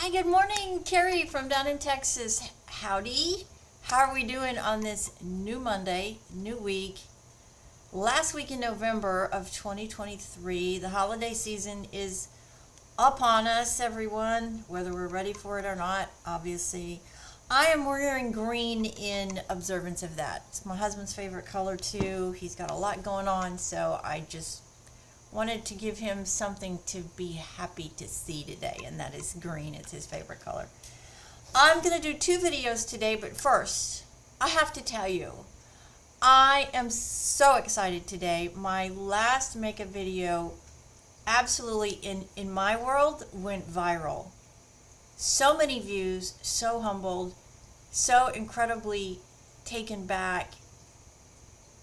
Hi, good morning, Carrie from down in Texas. Howdy. How are we doing on this new Monday, new week, last week in November of 2023? The holiday season is upon us, everyone, whether we're ready for it or not, obviously. I am wearing green in observance of that. It's my husband's favorite color, too. He's got a lot going on, so I just wanted to give him something to be happy to see today, and that is green. It's his favorite color. I'm going to do two videos today, but first, I have to tell you, I am so excited today. My last makeup video absolutely in my world went viral. So many views, so humbled, so incredibly taken back.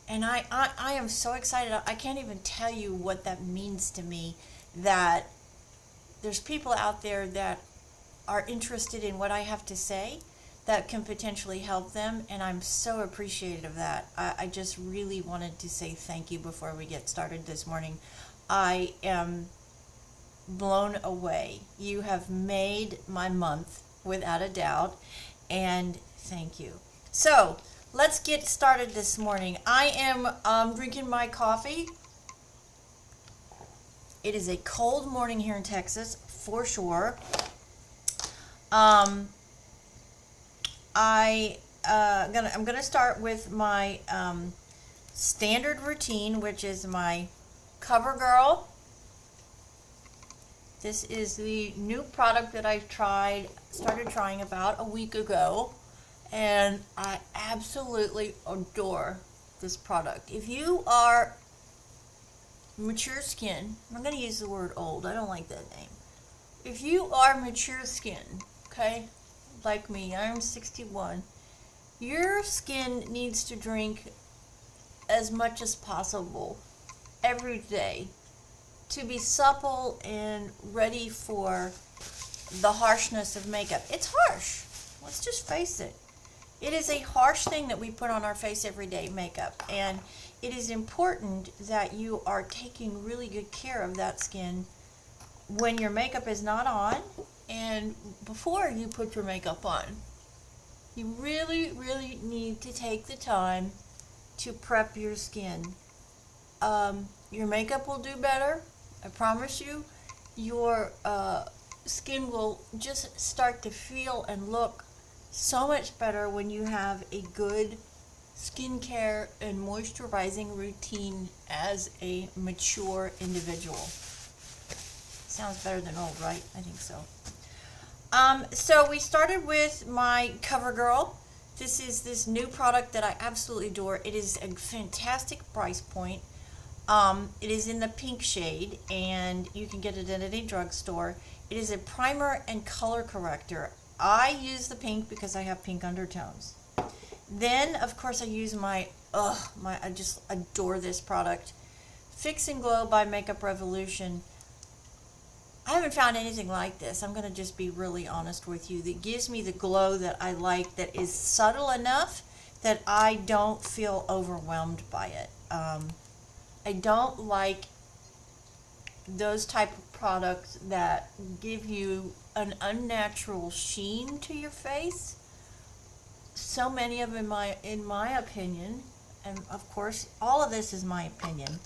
And I am so excited. I can't even tell you what that means to me, that there's people out there that are interested in what I have to say that can potentially help them, and I'm so appreciative of that. I just really wanted to say thank you before we get started this morning. I am blown away. You have made my month without a doubt, and thank you. So let's get started this morning. I am drinking my coffee. It is a cold morning here in Texas, for sure. I'm gonna start with my standard routine, which is my CoverGirl. This is the new product that I started trying about a week ago, and I absolutely adore this product. If you are mature skin, I'm going to use the word old, I don't like that name. If you are mature skin, okay, like me, I'm 61, your skin needs to drink as much as possible every day to be supple and ready for the harshness of makeup. It's harsh. Let's just face it. It is a harsh thing that we put on our face every day, makeup. And it is important that you are taking really good care of that skin when your makeup is not on and before you put your makeup on. You really, really need to take the time to prep your skin. Your makeup will do better. I promise you. Your skin will just start to feel and look so much better when you have a good skincare and moisturizing routine as a mature individual. Sounds better than old, right? I think so. So we started with my CoverGirl. This is this new product that I absolutely adore. It is a fantastic price point. It is in the pink shade, and you can get it at any drugstore. It is a primer and color corrector. I use the pink because I have pink undertones. Then, of course, I use I just adore this product. Fix and Glow by Makeup Revolution. I haven't found anything like this. I'm going to just be really honest with you. That gives me the glow that I like, that is subtle enough that I don't feel overwhelmed by it. I don't like those type of products that give you an unnatural sheen to your face. So many of them, in my opinion, and of course all of this is my opinion,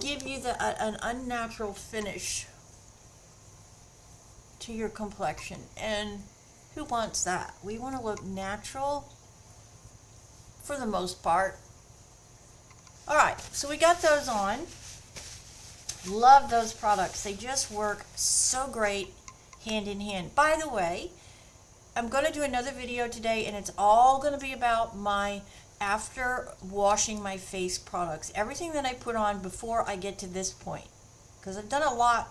give you an unnatural finish to your complexion. And who wants that? We want to look natural for the most part. Alright, so we got those on. Love those products. They just work so great hand in hand. By the way, I'm going to do another video today, and it's all going to be about my after washing my face products. Everything that I put on before I get to this point. Because I've done a lot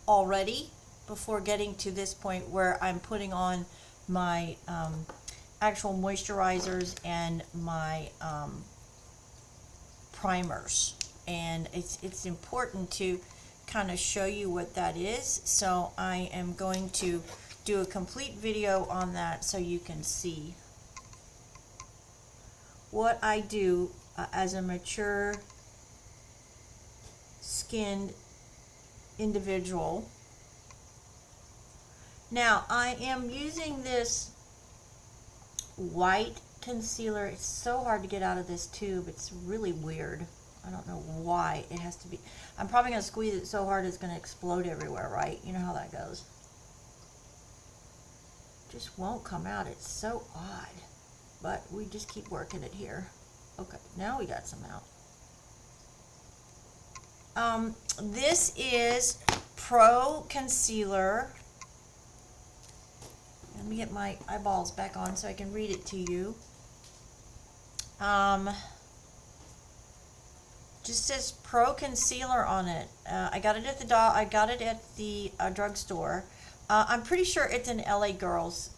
already before getting to this point where I'm putting on my actual moisturizers and my primers. And it's important to kind of show you what that is. So I am going to do a complete video on that so you can see what I do as a mature skinned individual Now, I am using this white concealer. It's so hard to get out of this tube. It's really weird. I don't know why it has to be. I'm probably going to squeeze it so hard it's going to explode everywhere, right? You know how that goes. Just won't come out. It's so odd. But we just keep working it here. Okay, now we got some out. This is Pro Concealer. Let me get my eyeballs back on so I can read it to you. Just says Pro Concealer on it. I got it at the drugstore. I'm pretty sure it's an LA Girls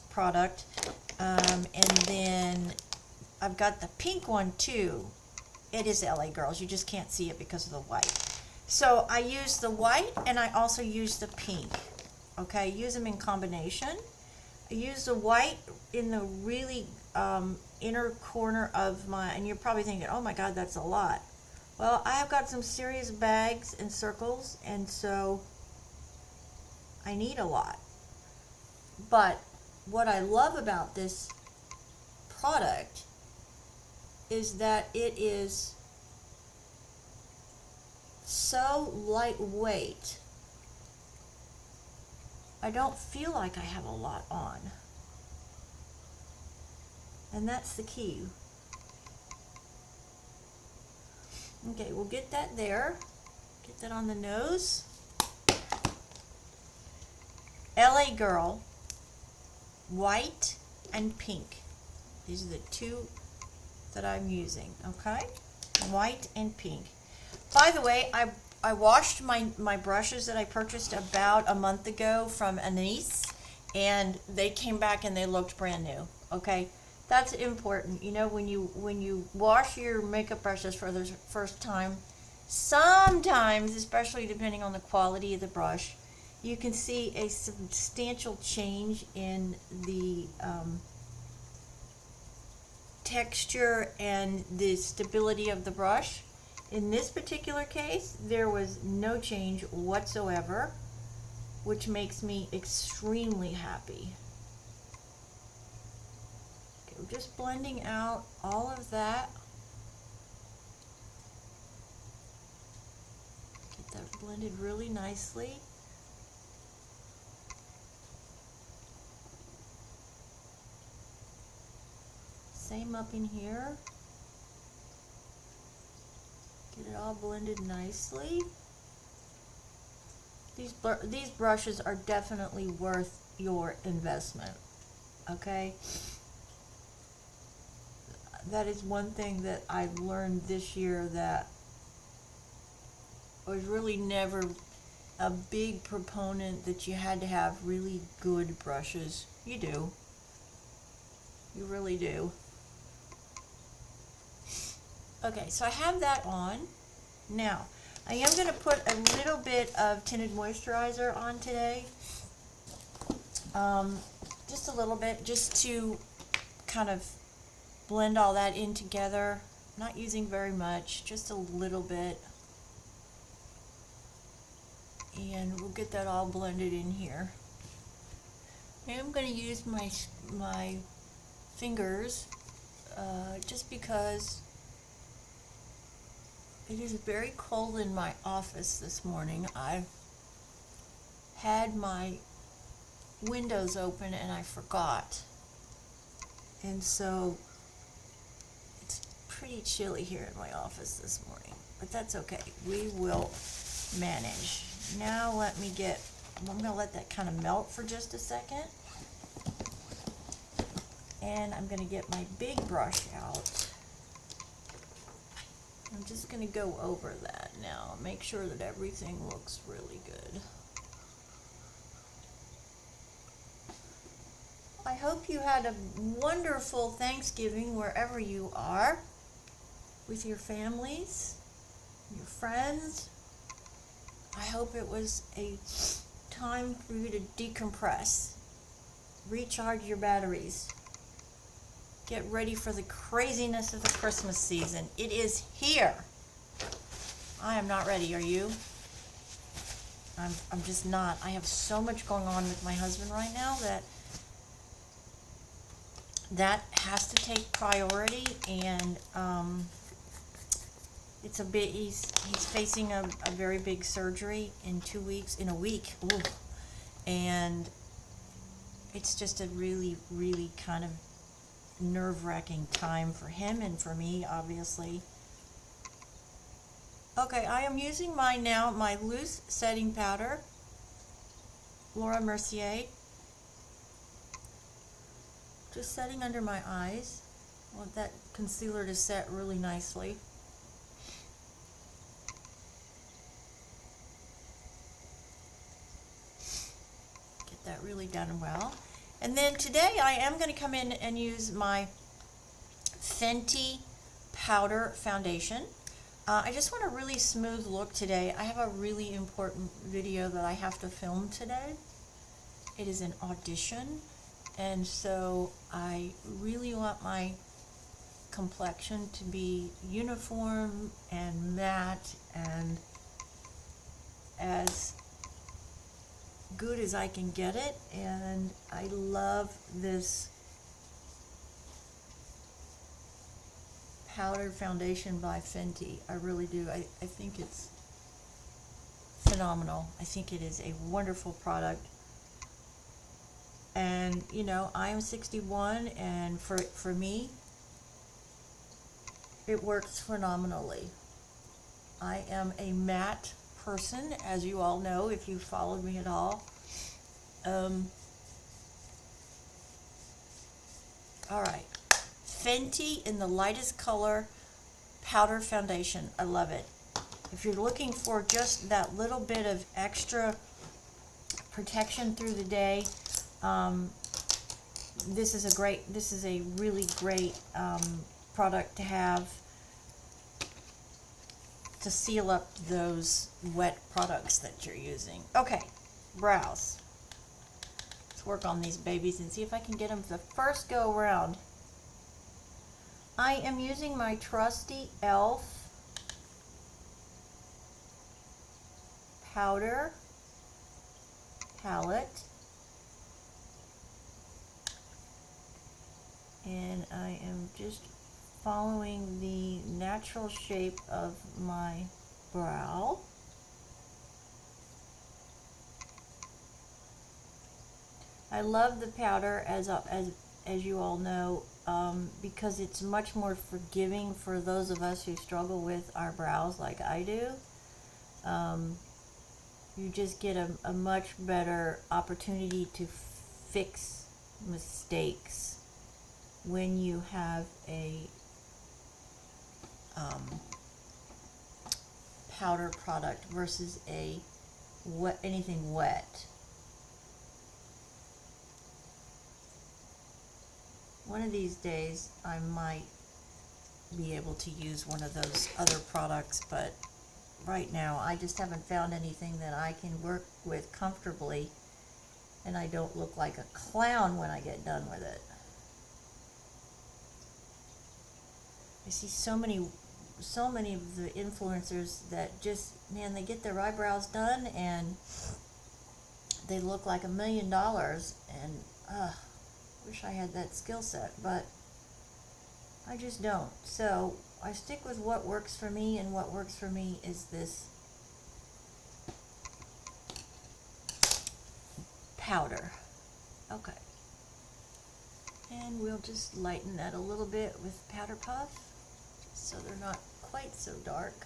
product. And then I've got the pink one too. It is LA Girls. You just can't see it because of the white. So I use the white and I also use the pink. Okay, use them in combination. I use the white in the really inner corner of my, and you're probably thinking, oh my God, that's a lot. Well, I have got some serious bags and circles, and so I need a lot. But what I love about this product is that it is so lightweight. I don't feel like I have a lot on. And that's the key. Okay, we'll get that there. Get that on the nose. LA Girl, white and pink. These are the two that I'm using, okay? White and pink. By the way, I washed my brushes that I purchased about a month ago from Anise, and they came back and they looked brand new, okay? That's important. You know, when you wash your makeup brushes for the first time, sometimes, especially depending on the quality of the brush, you can see a substantial change in the texture and the stability of the brush. In this particular case, there was no change whatsoever, which makes me extremely happy. Okay, we're just blending out all of that. Get that blended really nicely. Same up in here. Get it all blended nicely. These brushes are definitely worth your investment. Okay? That is one thing that I learned this year, that I was really never a big proponent that you had to have really good brushes. You do. You really do. Okay, so I have that on. Now, I am going to put a little bit of tinted moisturizer on today. Just a little bit, just to kind of blend all that in together. Not using very much, just a little bit. And we'll get that all blended in here. And I'm going to use my fingers, just because it is very cold in my office this morning. I had my windows open and I forgot. And so it's pretty chilly here in my office this morning. But that's okay. We will manage. Now I'm going to let that kind of melt for just a second. And I'm going to get my big brush out. I'm just going to go over that now. Make sure that everything looks really good. I hope you had a wonderful Thanksgiving wherever you are, with your families, your friends. I hope it was a time for you to decompress, recharge your batteries. Get ready for the craziness of the Christmas season. It is here. I am not ready, are you? I'm just not. I have so much going on with my husband right now that has to take priority, and it's a bit. He's facing a very big surgery in 2 weeks, in a week. Ooh. And it's just a really, really kind of nerve-wracking time for him and for me, obviously. Okay, I am using my loose setting powder, Laura Mercier. Just setting under my eyes. I want that concealer to set really nicely. Get that really done well. And then today I am going to come in and use my Fenty Powder Foundation. I just want a really smooth look today. I have a really important video that I have to film today. It is an audition, and so I really want my complexion to be uniform and matte and as good as I can get it. And I love this powder foundation by Fenty. I really do. I think it's phenomenal. I think it is a wonderful product. And you know, I am 61, and for me it works phenomenally. I am a matte person, as you all know if you followed me at all. All right, Fenty in the lightest color powder foundation. I love it. If you're looking for just that little bit of extra protection through the day, this is a really great product to have to seal up those wet products that you're using. Okay, brows. Let's work on these babies and see if I can get them the first go around. I am using my trusty e.l.f. powder palette, and I am just following the natural shape of my brow. I love the powder, as you all know, because it's much more forgiving for those of us who struggle with our brows like I do. You just get a much better opportunity to fix mistakes when you have a powder product versus anything wet. One of these days I might be able to use one of those other products, but right now I just haven't found anything that I can work with comfortably and I don't look like a clown when I get done with it. I see so many of the influencers that just, man, they get their eyebrows done and they look like $1 million, and wish I had that skill set, but I just don't. So I stick with what works for me, and what works for me is this powder. Okay. And we'll just lighten that a little bit with Powder Puff, so they're not quite so dark.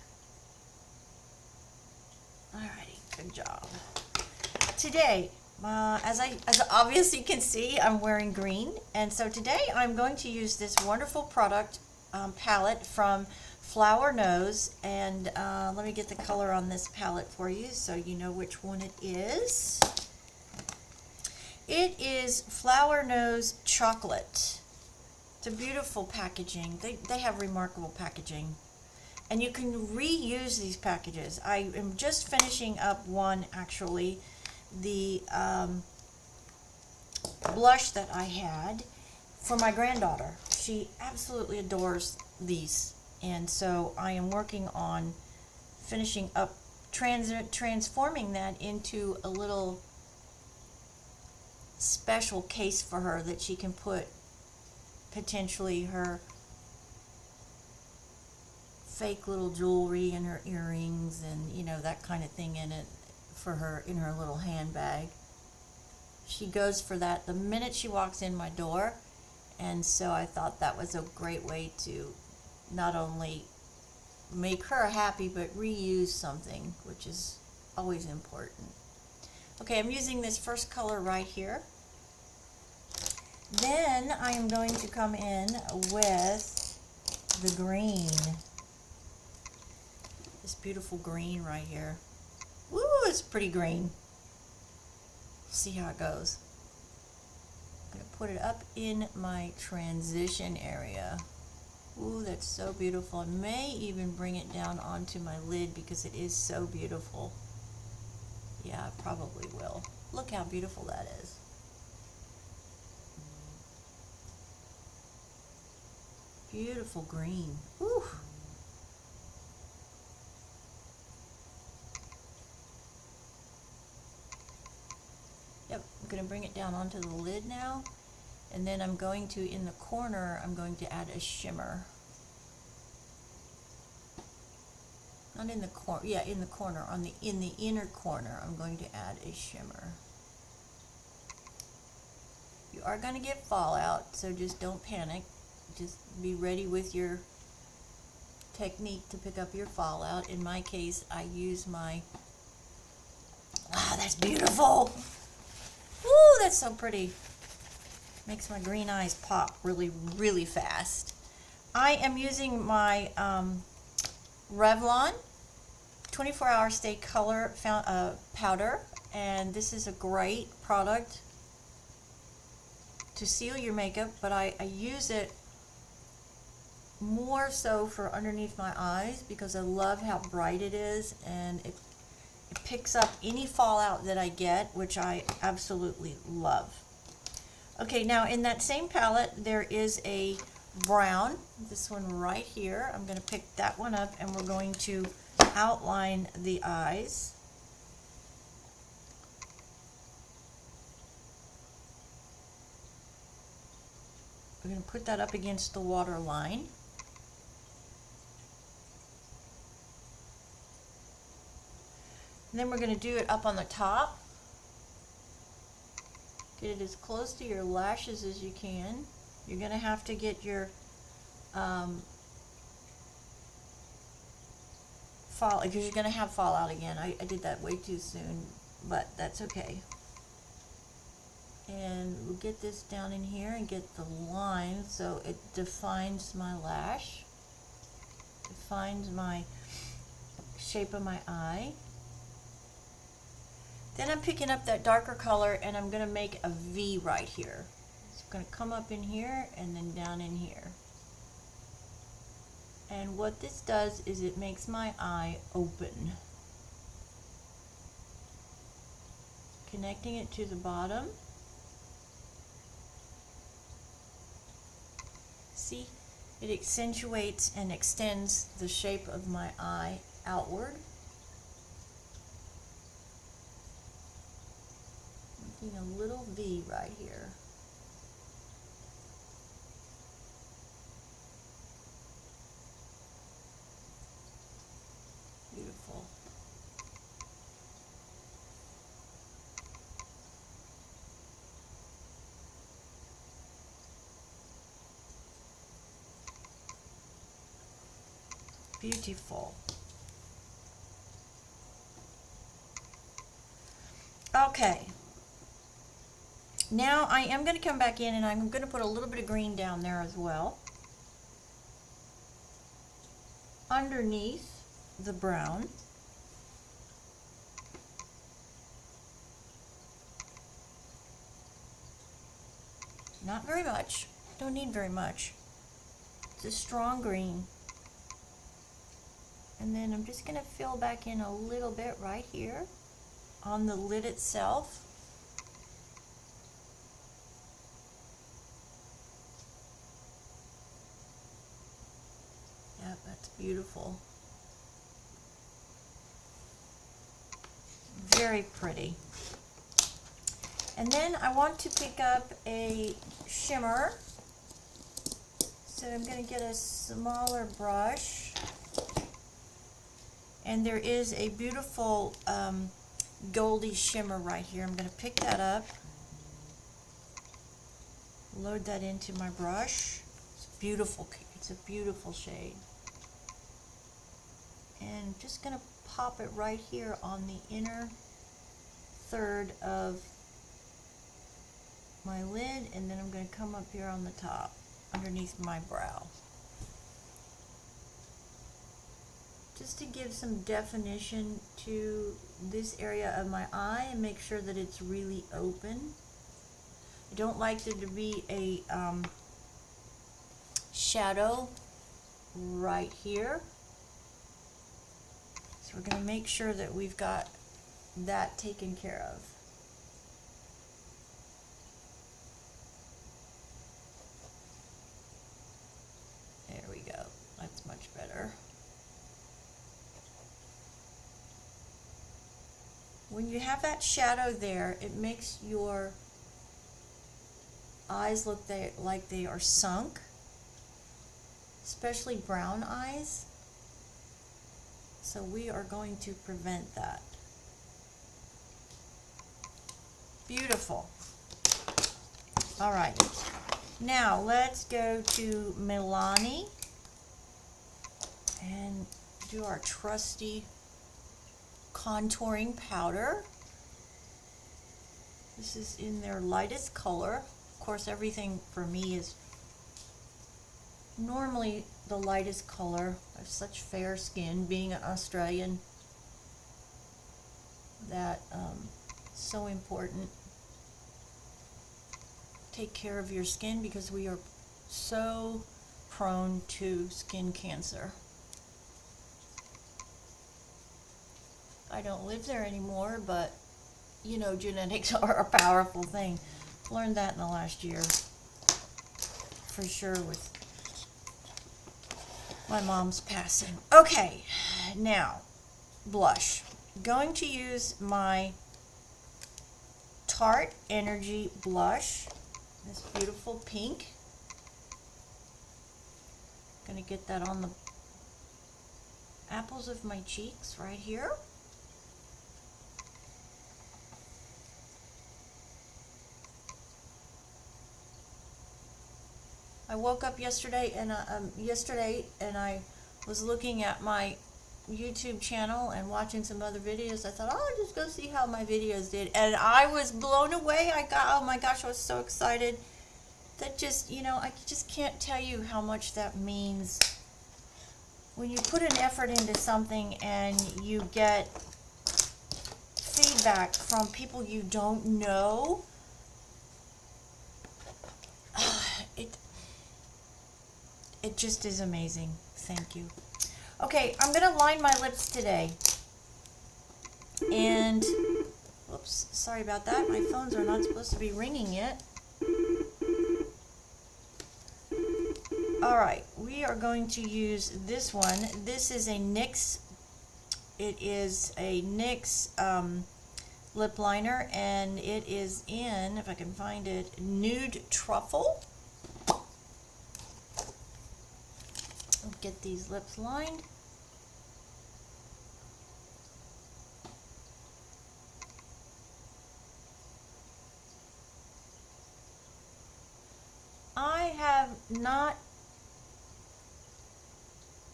Alrighty, good job. Today, as obviously you can see, I'm wearing green, and so today I'm going to use this wonderful product palette from Flower Nose, and let me get the color on this palette for you so you know which one it is. It is Flower Nose Chocolate. It's a beautiful packaging. They have remarkable packaging, and you can reuse these packages. I am just finishing up one, actually, the blush that I had for my granddaughter. She absolutely adores these, and so I am working on finishing up transforming that into a little special case for her that she can put potentially her fake little jewelry and her earrings and, you know, that kind of thing in it for her in her little handbag. She goes for that the minute she walks in my door, and so I thought that was a great way to not only make her happy but reuse something, which is always important. Okay, I'm using this first color right here. Then I am going to come in with the green. This beautiful green right here. Woo, it's pretty green. See how it goes. I'm going to put it up in my transition area. Ooh, that's so beautiful. I may even bring it down onto my lid because it is so beautiful. Yeah, I probably will. Look how beautiful that is. Beautiful green. Ooh. Yep, I'm going to bring it down onto the lid now. And then I'm going to, in the corner, I'm going to add a shimmer. Not in the corner, yeah, in the corner, in the inner corner, I'm going to add a shimmer. You are going to get fallout, so just don't panic. Just be ready with your technique to pick up your fallout. In my case, I use my, wow, that's beautiful. Woo, that's so pretty. Makes my green eyes pop really, really fast. I am using my Revlon 24-hour Stay Color powder, and this is a great product to seal your makeup, but I use it more so for underneath my eyes because I love how bright it is, and it picks up any fallout that I get, which I absolutely love. Okay, now in that same palette there is a brown, this one right here. I'm going to pick that one up and we're going to outline the eyes. We're going to put that up against the water line. And then we're going to do it up on the top. Get it as close to your lashes as you can. You're going to have to get your fall, because you're going to have fallout again. I did that way too soon, but that's okay. And we'll get this down in here and get the line so it defines my lash, defines my shape of my eye. Then I'm picking up that darker color and I'm going to make a V right here. It's going to come up in here and then down in here. And what this does is it makes my eye open. Connecting it to the bottom. See, it accentuates and extends the shape of my eye outward. Making a little V right here. Beautiful. Beautiful. Okay. Now I am going to come back in and I'm going to put a little bit of green down there as well. Underneath the brown. Not very much. Don't need very much. It's a strong green. And then I'm just going to fill back in a little bit right here on the lid itself. Yep, that's beautiful. Very pretty. And then I want to pick up a shimmer. So I'm going to get a smaller brush. And there is a beautiful goldy shimmer right here. I'm going to pick that up. Load that into my brush. It's beautiful. It's a beautiful shade. And just going to pop it right here on the inner third of my lid, and then I'm going to come up here on the top underneath my brow, just to give some definition to this area of my eye and make sure that it's really open. I don't like there to be a shadow right here, so we're going to make sure that we've got that taken care of. There we go. That's much better. When you have that shadow there, it makes your eyes look like they are sunk, especially brown eyes. So we are going to prevent that. Beautiful. All right. Now let's go to Milani and do our trusty contouring powder. This is in their lightest color. Of course, everything for me is normally the lightest color. I have such fair skin, being an Australian, that so important. Take care of your skin because we are so prone to skin cancer. I don't live there anymore, but you know, genetics are a powerful thing. Learned that in the last year for sure with my mom's passing. Okay, now blush. Going to use my Tarte Energy blush. This beautiful pink. Gonna get that on the apples of my cheeks right here. I woke up yesterday and I was looking at my YouTube channel and watching some other videos. I thought, oh, I'll just go see how my videos did, and I was blown away. Oh my gosh, I was so excited. That just, you know, I just can't tell you how much that means when you put an effort into something and you get feedback from people you don't know. It just is amazing. Thank you. Okay, I'm going to line my lips today. And, whoops, sorry about that. My phones are not supposed to be ringing yet. All right, we are going to use this one. This is a NYX. It is a NYX lip liner, and it is in, if I can find it, Nude Truffle. Get these lips lined. I have not,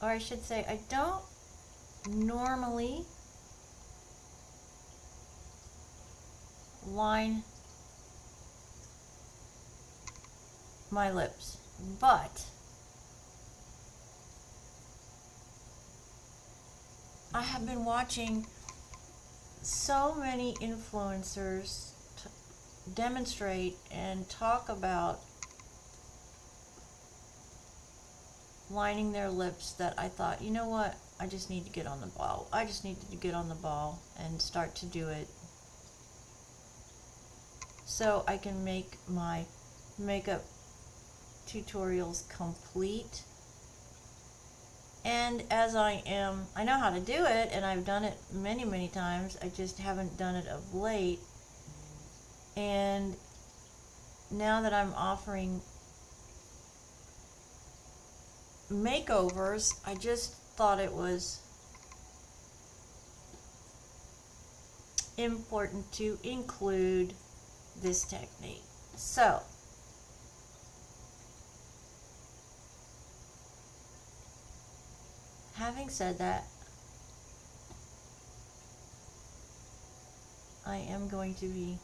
or I should say, I don't normally line my lips, but I have been watching so many influencers demonstrate and talk about lining their lips that I thought, you know what, I just need to get on the ball. I just needed to get on the ball and start to do it so I can make my makeup tutorials complete And as I know how to do it, and I've done it many, many times. I just haven't done it of late. And now that I'm offering makeovers, I just thought it was important to include this technique. So, having said that, I am going to be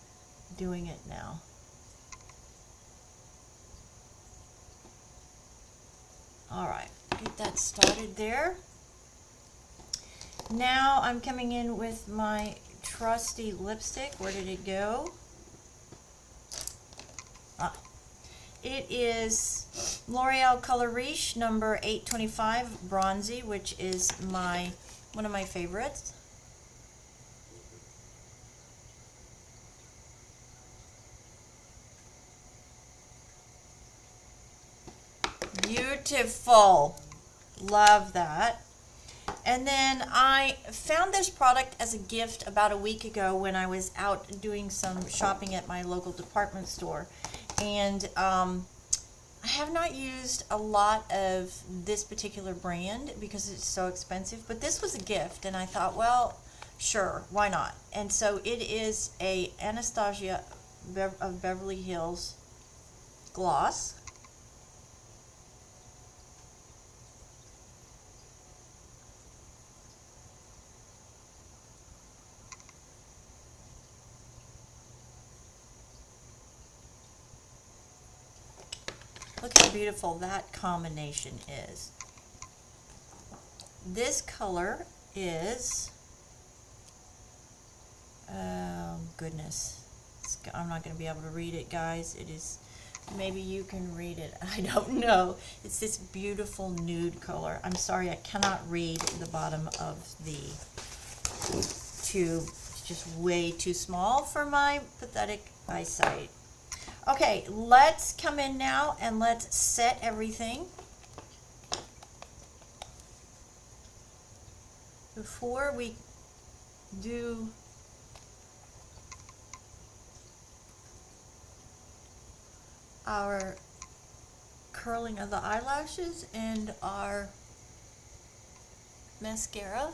doing it now. Alright, get that started there. Now I'm coming in with my trusty lipstick. Where did it go? It is L'Oreal Color Riche number 825 Bronzy, which is one of my favorites. Beautiful. Love that. And then I found this product as a gift about a week ago when I was out doing some shopping at my local department store. And I have not used a lot of this particular brand because it's so expensive. But this was a gift, and I thought, well, sure, why not? And so it is a Anastasia of Beverly Hills gloss. Look how beautiful that combination is. This color is, oh goodness, I'm not going to be able to read it, guys. It is, maybe you can read it. I don't know. It's this beautiful nude color. I'm sorry, I cannot read the bottom of the tube. It's just way too small for my pathetic eyesight. Okay, let's come in now and let's set everything. Before we do our curling of the eyelashes and our mascara,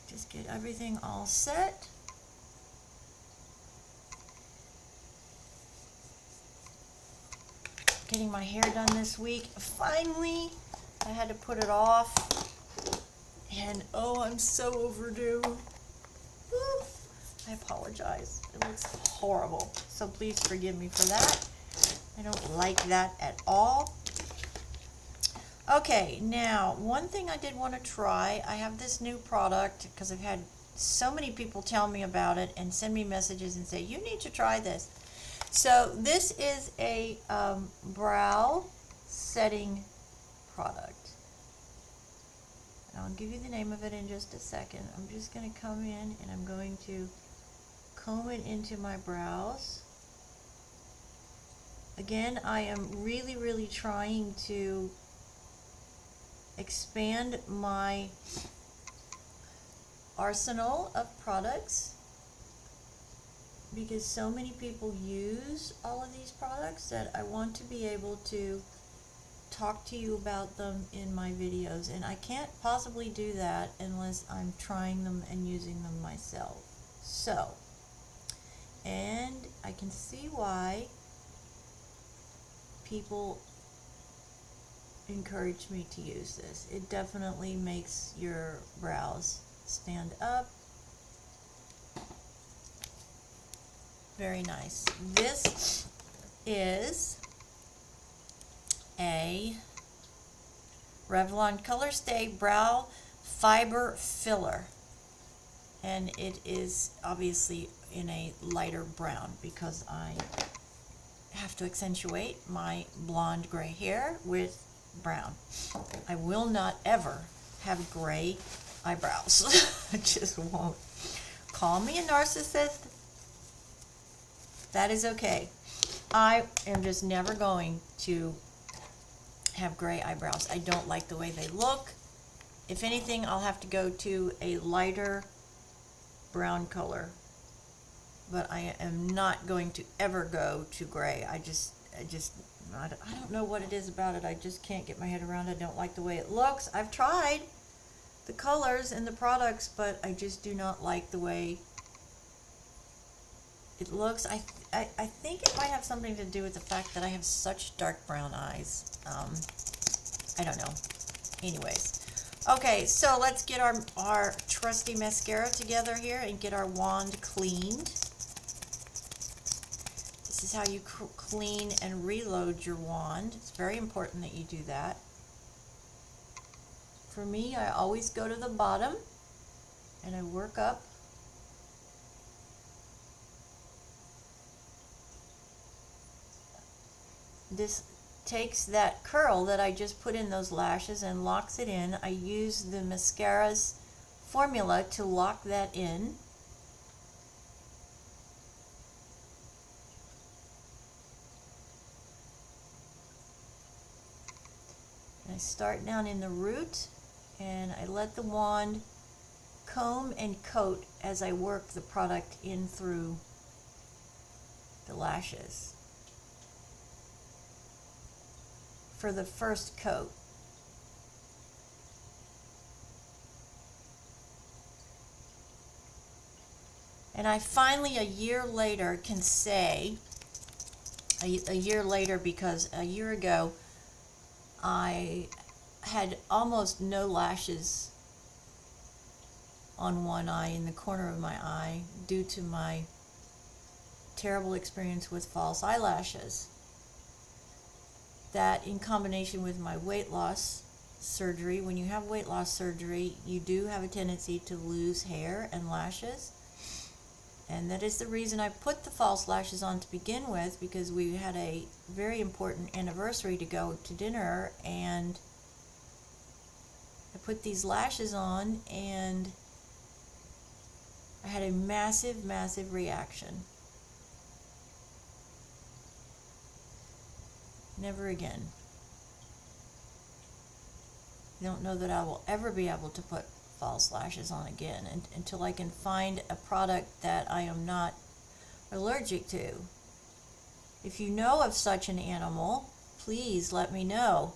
just get everything all set. Getting my hair done this week. Finally, I had to put it off. And oh, I'm so overdue. Woo. I apologize. It looks horrible. So please forgive me for that. I don't like that at all. Okay, now, one thing I did want to try. I have this new product because I've had so many people tell me about it and send me messages and say, you need to try this. So this is a brow setting product. And I'll give you the name of it in just a second. I'm just going to come in and I'm going to comb it into my brows. Again, I am really, really trying to expand my arsenal of products, because so many people use all of these products that I want to be able to talk to you about them in my videos, and I can't possibly do that unless I'm trying them and using them myself. So, and I can see why people encourage me to use this. It definitely makes your brows stand up. Very nice. This is a Revlon Color Stay Brow Fiber Filler, and it is obviously in a lighter brown because I have to accentuate my blonde gray hair with brown. I will not ever have gray eyebrows. I just won't. Call me a narcissist. That is okay. I am just never going to have gray eyebrows. I don't like the way they look. If anything, I'll have to go to a lighter brown color. But I am not going to ever go to gray. I don't know what it is about it. I just can't get my head around it. I don't like the way it looks. I've tried the colors and the products, but I just do not like the way it looks. I think it might have something to do with the fact that I have such dark brown eyes. I don't know. Anyways. Okay, so let's get our trusty mascara together here and get our wand cleaned. This is how you clean and reload your wand. It's very important that you do that. For me, I always go to the bottom and I work up. This takes that curl that I just put in those lashes and locks it in. I use the mascara's formula to lock that in. I start down in the root and I let the wand comb and coat as I work the product in through the lashes for the first coat. And I finally, a year later, can say, a year later, because a year ago I had almost no lashes on one eye, in the corner of my eye, due to my terrible experience with false eyelashes. That, in combination with my weight loss surgery, when you have weight loss surgery, you do have a tendency to lose hair and lashes. And that is the reason I put the false lashes on to begin with, because we had a very important anniversary to go to dinner, and I put these lashes on and I had a massive, massive reaction. Never again. I don't know that I will ever be able to put false lashes on again until I can find a product that I am not allergic to. If you know of such an animal, please let me know.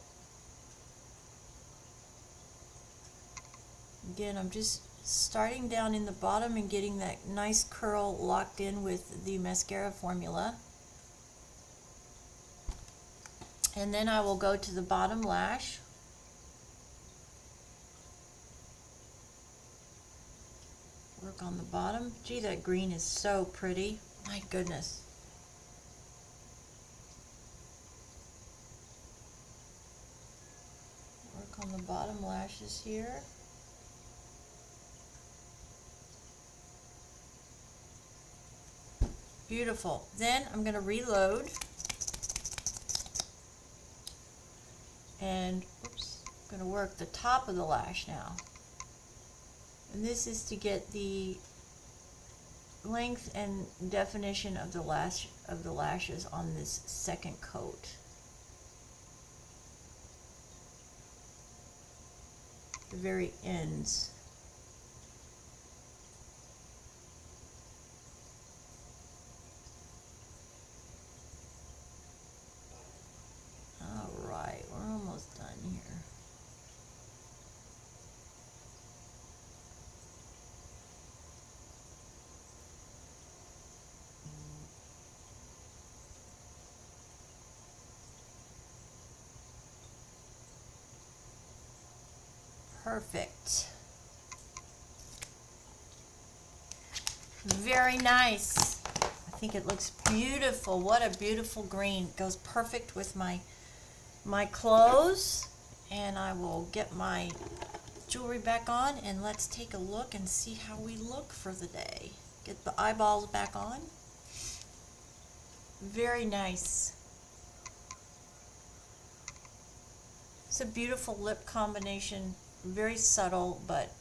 Again, I'm just starting down in the bottom and getting that nice curl locked in with the mascara formula. And then I will go to the bottom lash. Work on the bottom. Gee, that green is so pretty. My goodness. Work on the bottom lashes here. Beautiful. Then I'm going to reload. And oops, I'm going to work the top of the lash now. And this is to get the length and definition of the lashes on this second coat. The very ends. Alright, we're almost done here. Perfect. Very nice. I think it looks beautiful. What a beautiful green. It goes perfect with my clothes. And I will get my jewelry back on and let's take a look and see how we look for the day. Get the eyeballs back on. Very nice. It's a beautiful lip combination. Very subtle, but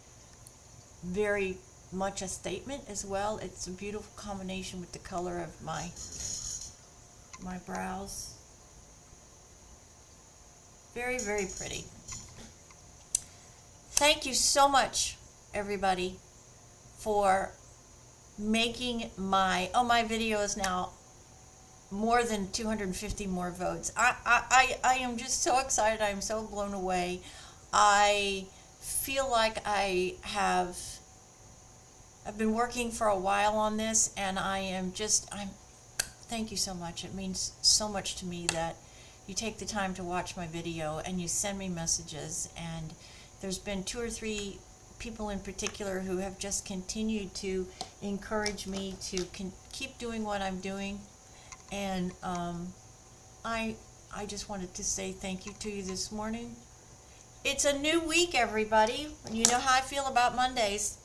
very much a statement as well. It's a beautiful combination with the color of my brows. Very, very pretty. Thank you so much, everybody, for making my video is now more than 250 more votes. I am just so excited. I am so blown away. I feel like I've been working for a while on this, and thank you so much. It means so much to me that you take the time to watch my video and you send me messages, and there's been 2 or 3 people in particular who have just continued to encourage me to keep doing what I'm doing. And I just wanted to say thank you to you this morning. It's a new week, everybody. And you know how I feel about Mondays.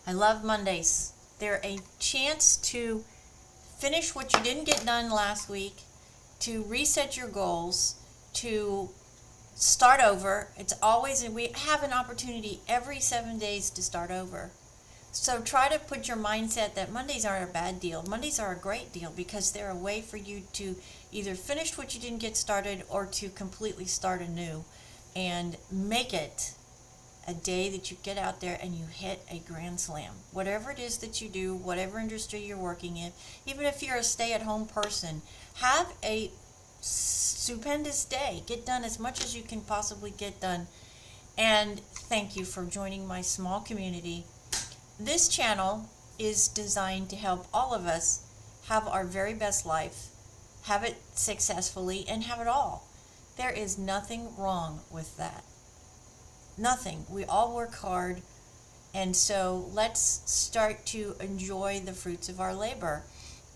I love Mondays. They're a chance to finish what you didn't get done last week, to reset your goals, to start over. We have an opportunity every 7 days to start over. So try to put your mindset that Mondays aren't a bad deal. Mondays are a great deal because they're a way for you to either finish what you didn't get started or to completely start anew and make it a day that you get out there and you hit a grand slam. Whatever it is that you do, whatever industry you're working in, even if you're a stay-at-home person, have a stupendous day. Get done as much as you can possibly get done. And thank you for joining my small community. This channel is designed to help all of us have our very best life, have it successfully, and have it all. There is nothing wrong with that. Nothing. We all work hard, and so let's start to enjoy the fruits of our labor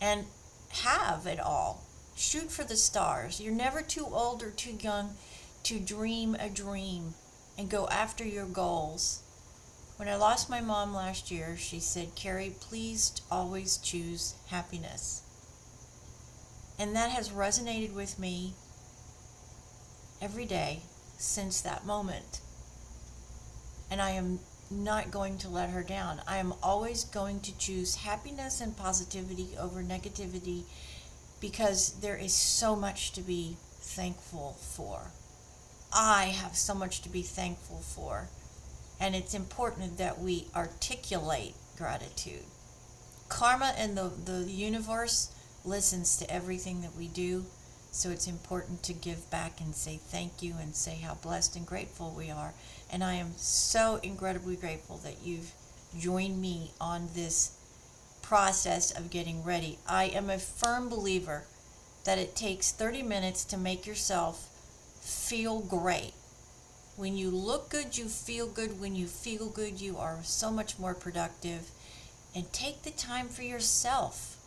and have it all. Shoot for the stars. You're never too old or too young to dream a dream and go after your goals. When I lost my mom last year, she said, "Carrie, please always choose happiness." And that has resonated with me every day since that moment. And I am not going to let her down. I am always going to choose happiness and positivity over negativity because there is so much to be thankful for. I have so much to be thankful for. And it's important that we articulate gratitude. Karma and the universe listens to everything that we do, so it's important to give back and say thank you and say how blessed and grateful we are. And I am so incredibly grateful that you've joined me on this process of getting ready. I am a firm believer that it takes 30 minutes to make yourself feel great. When you look good, you feel good. When you feel good, you are so much more productive. And take the time for yourself.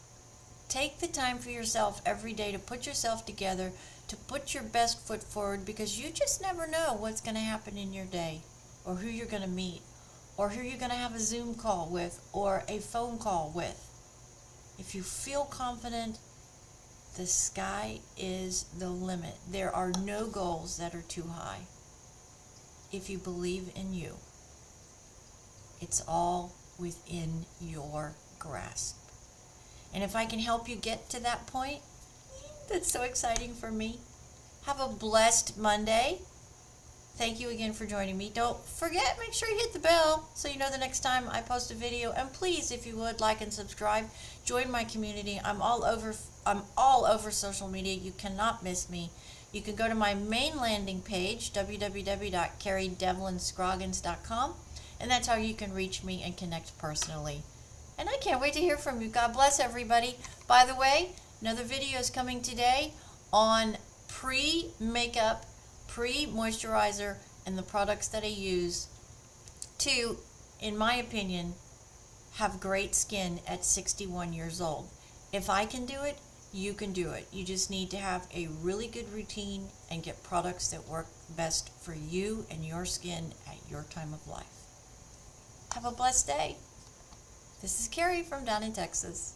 Take the time for yourself every day to put yourself together, to put your best foot forward, because you just never know what's going to happen in your day, or who you're going to meet, or who you're going to have a Zoom call with, or a phone call with. If you feel confident, the sky is the limit. There are no goals that are too high. If you believe in you, it's all within your grasp. And if I can help you get to that point, that's so exciting for me. Have a blessed Monday. Thank you again for joining me. Don't forget, make sure you hit the bell so you know the next time I post a video. And please, if you would, like and subscribe. Join my community. I'm all over social media. You cannot miss me. You can go to my main landing page, www.carriedevlinscroggins.com, and that's how you can reach me and connect personally. And I can't wait to hear from you. God bless everybody. By the way, another video is coming today on pre-makeup, pre-moisturizer, and the products that I use to, in my opinion, have great skin at 61 years old. If I can do it, you can do it. You just need to have a really good routine and get products that work best for you and your skin at your time of life. Have a blessed day. This is Carrie from down in Texas.